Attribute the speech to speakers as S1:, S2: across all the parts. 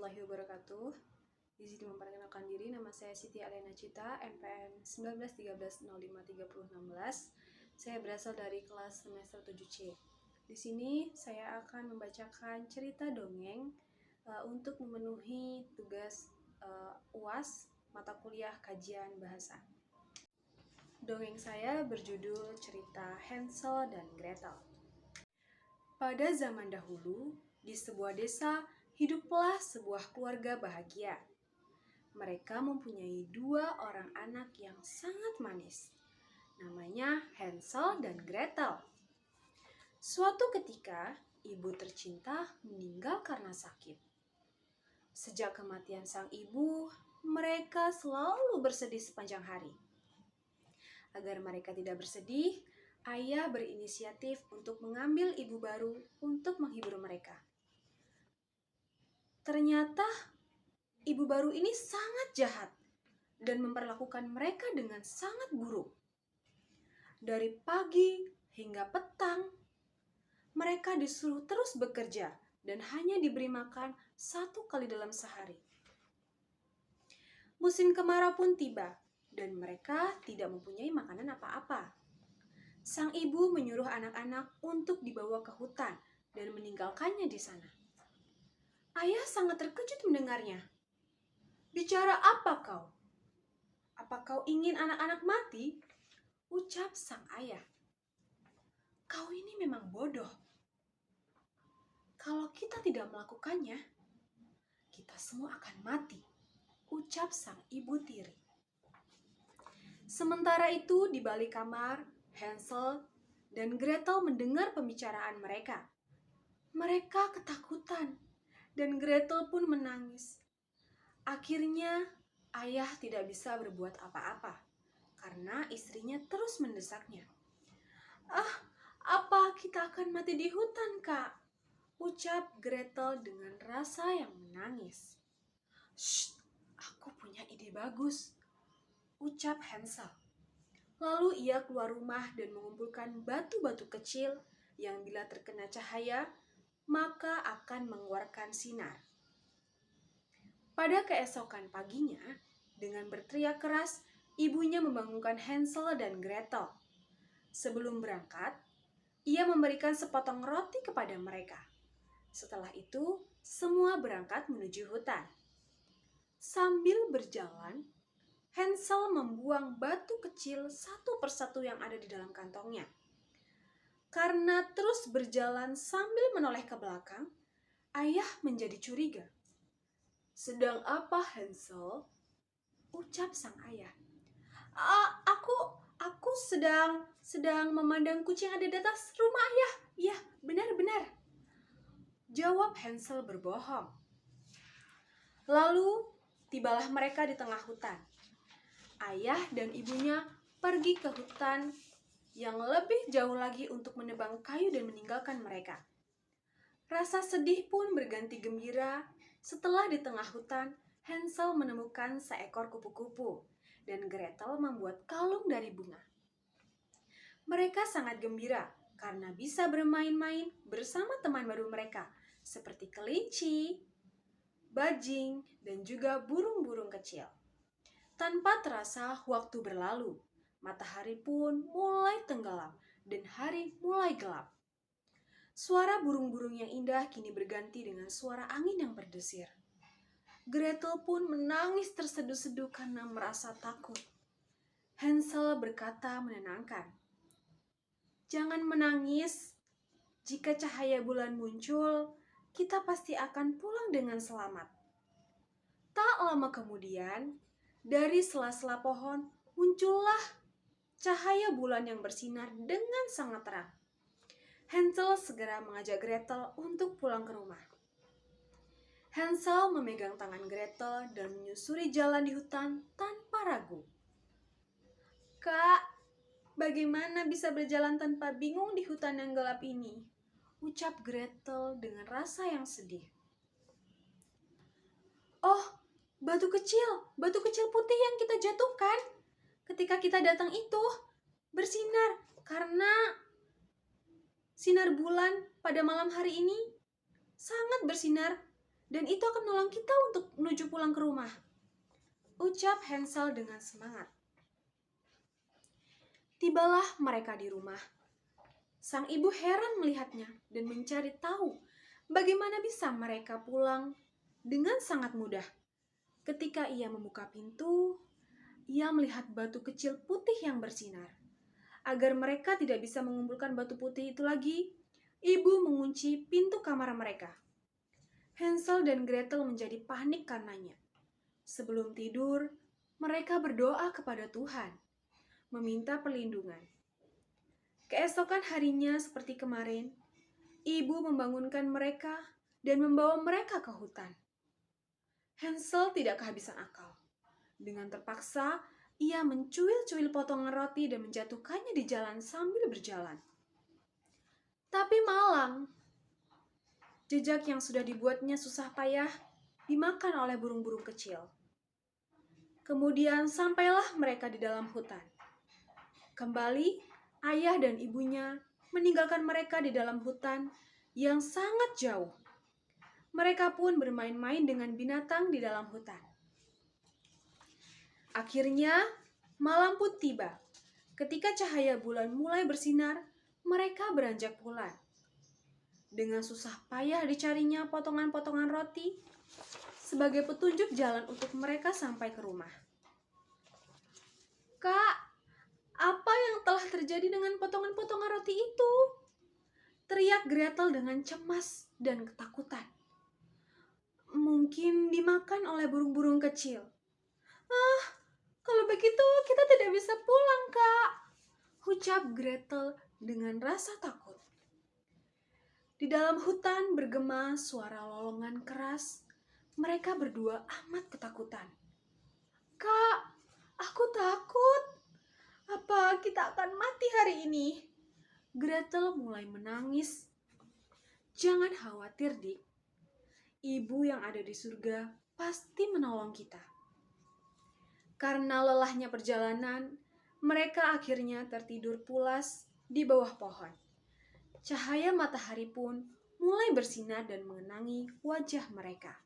S1: warahmatullahi wabarakatuh. Izin memperkenalkan diri, nama saya Siti Alena Cita, NPM 1913053016. Saya berasal dari kelas semester 7C. Di sini saya akan membacakan cerita dongeng untuk memenuhi tugas UAS mata kuliah kajian bahasa. Dongeng saya berjudul cerita Hansel dan Gretel. Pada zaman dahulu, di sebuah desa, hiduplah sebuah keluarga bahagia. Mereka mempunyai 2 orang anak yang sangat manis. Namanya Hansel dan Gretel. Suatu ketika, ibu tercinta meninggal karena sakit. Sejak kematian sang ibu, mereka selalu bersedih sepanjang hari. Agar mereka tidak bersedih, ayah berinisiatif untuk mengambil ibu baru untuk menghibur mereka. Ternyata ibu baru ini sangat jahat dan memperlakukan mereka dengan sangat buruk. Dari pagi hingga petang, mereka disuruh terus bekerja dan hanya diberi makan 1 kali dalam sehari. Musim kemarau pun tiba dan mereka tidak mempunyai makanan apa-apa. Sang ibu menyuruh anak-anak untuk dibawa ke hutan dan meninggalkannya di sana. Ayah sangat terkejut mendengarnya. "Bicara apa kau? Apa kau ingin anak-anak mati?" ucap sang ayah. "Kau ini memang bodoh. Kalau kita tidak melakukannya, kita semua akan mati," ucap sang ibu tiri. Sementara itu di balik kamar, Hansel dan Gretel mendengar pembicaraan mereka. Mereka ketakutan dan Gretel pun menangis. Akhirnya ayah tidak bisa berbuat apa-apa karena istrinya terus mendesaknya. Apa kita akan mati di hutan, Kak?" ucap Gretel dengan rasa yang menangis. "Shh, aku punya ide bagus," ucap Hansel. Lalu ia keluar rumah dan mengumpulkan batu-batu kecil yang bila terkena cahaya, maka akan mengeluarkan sinar. Pada keesokan paginya, dengan berteriak keras, ibunya membangunkan Hansel dan Gretel. Sebelum berangkat, ia memberikan sepotong roti kepada mereka. Setelah itu, semua berangkat menuju hutan. Sambil berjalan, Hansel membuang batu kecil 1 persatu yang ada di dalam kantongnya. Karena terus berjalan sambil menoleh ke belakang, ayah menjadi curiga. "Sedang apa, Hansel?" ucap sang ayah. Aku sedang memandang kucing ada di atas rumah ayah." "Iya, benar-benar," jawab Hansel berbohong. Lalu tibalah mereka di tengah hutan. Ayah dan ibunya pergi ke hutan yang lebih jauh lagi untuk menebang kayu dan meninggalkan mereka. Rasa sedih pun berganti gembira setelah di tengah hutan Hansel menemukan seekor kupu-kupu dan Gretel membuat kalung dari bunga. Mereka sangat gembira karena bisa bermain-main bersama teman baru mereka seperti kelinci, bajing, dan juga burung-burung kecil. Tanpa terasa waktu berlalu, matahari pun mulai tenggelam dan hari mulai gelap. Suara burung-burung yang indah kini berganti dengan suara angin yang berdesir. Gretel pun menangis terseduh-seduh karena merasa takut. Hansel berkata menenangkan, "Jangan menangis. Jika cahaya bulan muncul, kita pasti akan pulang dengan selamat." Tak lama kemudian, dari sela-sela pohon muncullah cahaya bulan yang bersinar dengan sangat terang. Hansel segera mengajak Gretel untuk pulang ke rumah. Hansel memegang tangan Gretel dan menyusuri jalan di hutan tanpa ragu. "Kak, bagaimana bisa berjalan tanpa bingung di hutan yang gelap ini?" ucap Gretel dengan rasa yang sedih. "Oh, batu kecil putih yang kita jatuhkan ketika kita datang itu bersinar karena sinar bulan pada malam hari ini sangat bersinar dan itu akan menolong kita untuk menuju pulang ke rumah, ucap Hansel dengan semangat. Tibalah mereka di rumah. Sang ibu heran melihatnya dan mencari tahu bagaimana bisa mereka pulang dengan sangat mudah. Ketika ia membuka pintu, ia melihat batu kecil putih yang bersinar. Agar mereka tidak bisa mengumpulkan batu putih itu lagi, ibu mengunci pintu kamar mereka. Hansel dan Gretel menjadi panik karenanya. Sebelum tidur, mereka berdoa kepada Tuhan, meminta perlindungan. Keesokan harinya seperti kemarin, ibu membangunkan mereka dan membawa mereka ke hutan. Hansel tidak kehabisan akal. Dengan terpaksa, ia mencuil-cuil potongan roti dan menjatuhkannya di jalan sambil berjalan. Tapi malang, jejak yang sudah dibuatnya susah payah dimakan oleh burung-burung kecil. Kemudian sampailah mereka di dalam hutan. Kembali, ayah dan ibunya meninggalkan mereka di dalam hutan yang sangat jauh. Mereka pun bermain-main dengan binatang di dalam hutan. Akhirnya, malam pun tiba. Ketika cahaya bulan mulai bersinar, mereka beranjak pulang. Dengan susah payah dicarinya potongan-potongan roti sebagai petunjuk jalan untuk mereka sampai ke rumah. Kak, apa yang telah terjadi dengan potongan-potongan roti itu? Teriak Gretel dengan cemas dan ketakutan. Mungkin dimakan oleh burung-burung kecil. Kalau begitu kita tidak bisa pulang, Kak, ucap Gretel dengan rasa takut. Di dalam hutan bergema suara lolongan keras. Mereka berdua amat ketakutan. Kak, aku takut. Apa kita akan mati hari ini? Gretel mulai menangis. Jangan khawatir, Dik. Ibu yang ada di surga pasti menolong kita. Karena lelahnya perjalanan, mereka akhirnya tertidur pulas di bawah pohon. Cahaya matahari pun mulai bersinar dan mengenangi wajah mereka.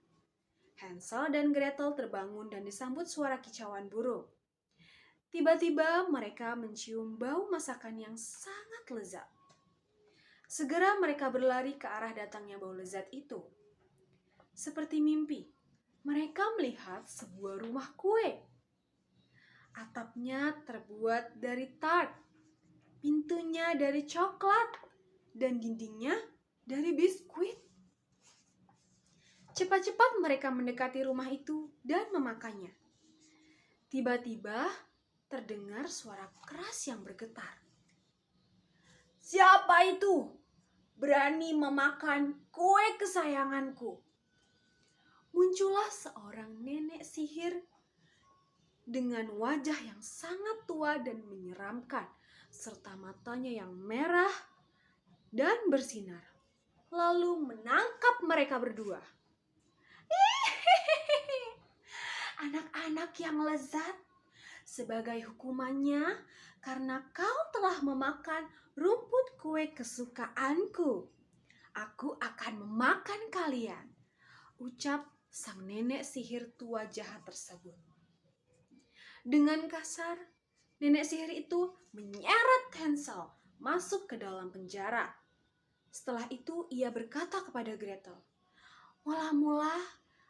S1: Hansel dan Gretel terbangun dan disambut suara kicauan burung. Tiba-tiba mereka mencium bau masakan yang sangat lezat. Segera mereka berlari ke arah datangnya bau lezat itu. Seperti mimpi, mereka melihat sebuah rumah kue. Atapnya terbuat dari tart, pintunya dari coklat, dan dindingnya dari biskuit. Cepat-cepat mereka mendekati rumah itu dan memakannya. Tiba-tiba terdengar suara keras yang bergetar. Siapa itu? Berani memakan kue kesayanganku? Muncullah seorang nenek sihir dengan wajah yang sangat tua dan menyeramkan, serta matanya yang merah dan bersinar, lalu menangkap mereka berdua. Anak-anak yang lezat, sebagai hukumannya karena kau telah memakan rumput kue kesukaanku, aku akan memakan kalian, ucap sang nenek sihir tua jahat tersebut. Dengan kasar, nenek sihir itu menyeret Hansel masuk ke dalam penjara. Setelah itu ia berkata kepada Gretel, mula-mula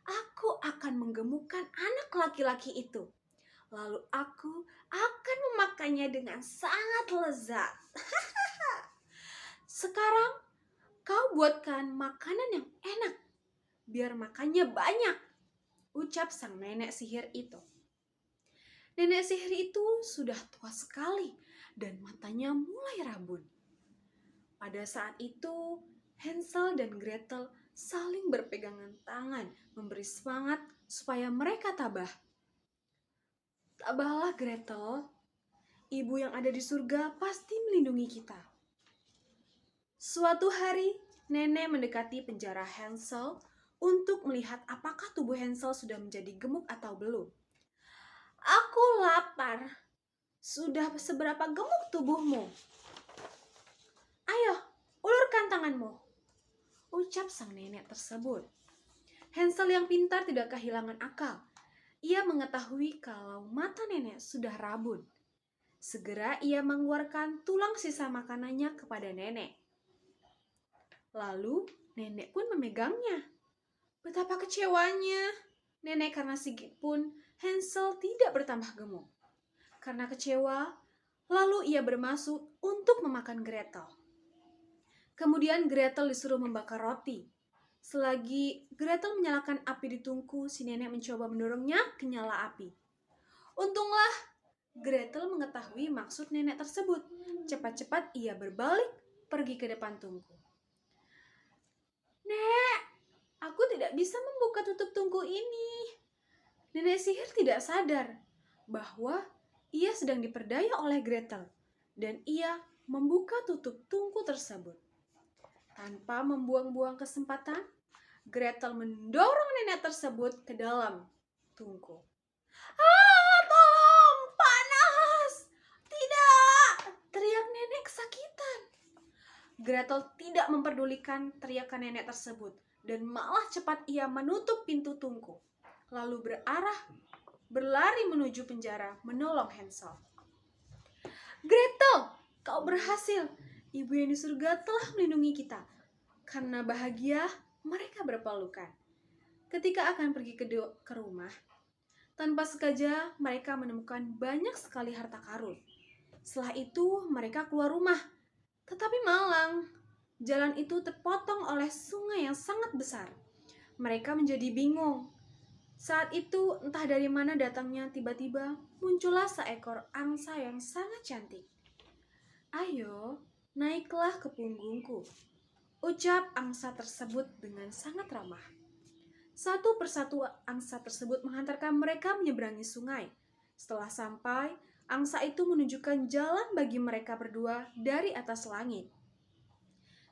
S1: aku akan menggemukkan anak laki-laki itu. Lalu aku akan memakannya dengan sangat lezat. Sekarang kau buatkan makanan yang enak, biar makannya banyak, ucap sang nenek sihir itu. Nenek sihir itu sudah tua sekali dan matanya mulai rabun. Pada saat itu, Hansel dan Gretel saling berpegangan tangan, memberi semangat supaya mereka tabah. Tabahlah Gretel, ibu yang ada di surga pasti melindungi kita. Suatu hari, nenek mendekati penjara Hansel untuk melihat apakah tubuh Hansel sudah menjadi gemuk atau belum. Aku lapar. Sudah seberapa gemuk tubuhmu? Ayo, ulurkan tanganmu, ucap sang nenek tersebut. Hansel yang pintar tidak kehilangan akal. Ia mengetahui kalau mata nenek sudah rabun. Segera ia mengeluarkan tulang sisa makanannya kepada nenek. Lalu nenek pun memegangnya. Betapa kecewanya nenek karena sedikit pun Hansel tidak bertambah gemuk. Karena kecewa, lalu ia bermaksud untuk memakan Gretel. Kemudian Gretel disuruh membakar roti. Selagi Gretel menyalakan api di tungku, si nenek mencoba mendorongnya ke nyala api. Untunglah Gretel mengetahui maksud nenek tersebut. Cepat-cepat ia berbalik pergi ke depan tungku. Nek, aku tidak bisa membuka tutup tungku ini. Nenek sihir tidak sadar bahwa ia sedang diperdaya oleh Gretel dan ia membuka tutup tungku tersebut. Tanpa membuang-buang kesempatan, Gretel mendorong nenek tersebut ke dalam tungku. Tolong, panas! Tidak! Teriak nenek kesakitan. Gretel tidak memperdulikan teriakan nenek tersebut dan malah cepat ia menutup pintu tungku. Lalu berlari menuju penjara menolong Hansel. Gretel, kau berhasil. Ibu yang di surga telah melindungi kita. Karena bahagia, mereka berpelukan. Ketika akan pergi ke rumah, tanpa sengaja mereka menemukan banyak sekali harta karun. Setelah itu mereka keluar rumah. Tetapi malang, jalan itu terpotong oleh sungai yang sangat besar. Mereka menjadi bingung. Saat itu entah dari mana datangnya tiba-tiba muncullah seekor angsa yang sangat cantik. Ayo, naiklah ke punggungku, ucap angsa tersebut dengan sangat ramah. Satu persatu angsa tersebut menghantarkan mereka menyeberangi sungai. Setelah sampai, angsa itu menunjukkan jalan bagi mereka berdua dari atas langit.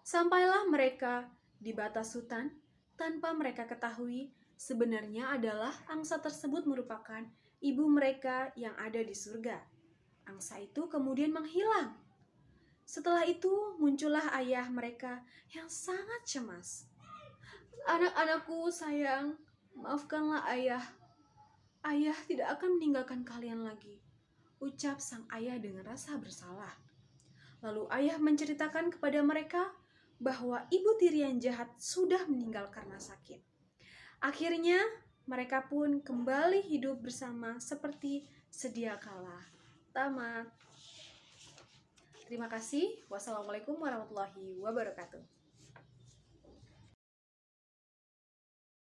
S1: Sampailah mereka di batas hutan tanpa mereka ketahui sebenarnya adalah angsa tersebut merupakan ibu mereka yang ada di surga. Angsa itu kemudian menghilang. Setelah itu muncullah ayah mereka yang sangat cemas. Anak-anakku sayang, maafkanlah ayah. Ayah tidak akan meninggalkan kalian lagi, ucap sang ayah dengan rasa bersalah. Lalu ayah menceritakan kepada mereka bahwa ibu tiri yang jahat sudah meninggal karena sakit. Akhirnya mereka pun kembali hidup bersama seperti sedia kala. Tamat. Terima kasih. Wassalamualaikum warahmatullahi wabarakatuh.